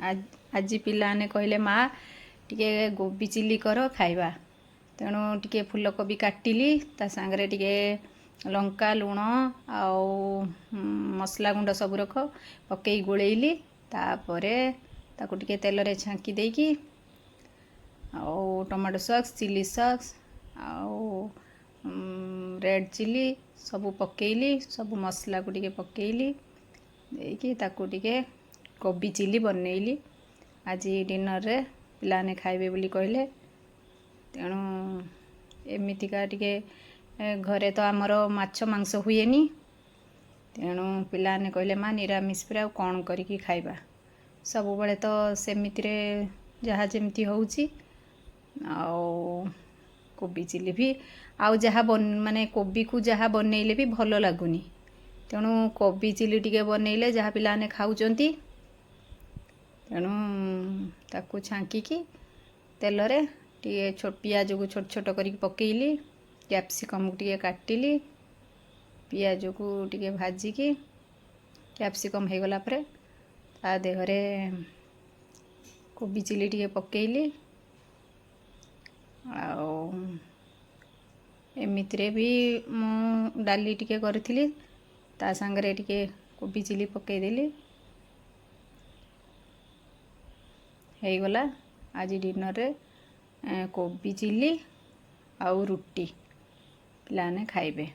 आज पिलाने कहले माँ टिके गोभी चिली कर खाइबा तेणु टिके फूलकोबी काटिली ता सांगरे टिके लंका लुण आउ मसला गुंड सब रख पकई गोलेइली तापरे ताकू टिके तेल रे छांकी देकी आउ टमाटो सॉस चिली सॉस आउ रेड चिली सब पकईली सब मसला को टिके पकईली देकी ताकू टिके कोबी चिली बनईली आज डिनर रे पिलाने खाइबे बोली कहले तेणु एमितिका टिके घरे तो आमर माछ मांस हुएनी तेणु पिलाने कहले माँ निरामिष पर कौन करिकी खाइबा सब बेले तो सेमिति रे जहाँ जेमती होउची आउ कोबी चिली भी आउ जहाँ माने कोबी को जहाँ बनइले भी भल लागुनी तेणु कोबी चिली टिके बनइले जहाँ पिलाने खाउचंती तेणु ताकू छांकी तेल रे टिके पियाज को छोट छोट करिक पकेइली कैप्सिकम को टिके काटिली पियाज को टिके भाजिकी कैप्सिकम हो गला परे ता देहरे कोबी चिली टिके पकेइली आउ एमितिरे भी मु डाली टिके करथिली ता संगरे टिके कोबी चिली पकई देली हे गला आज डिनर रे कोबी चिली आउ रुटी पिलाने खाइबे।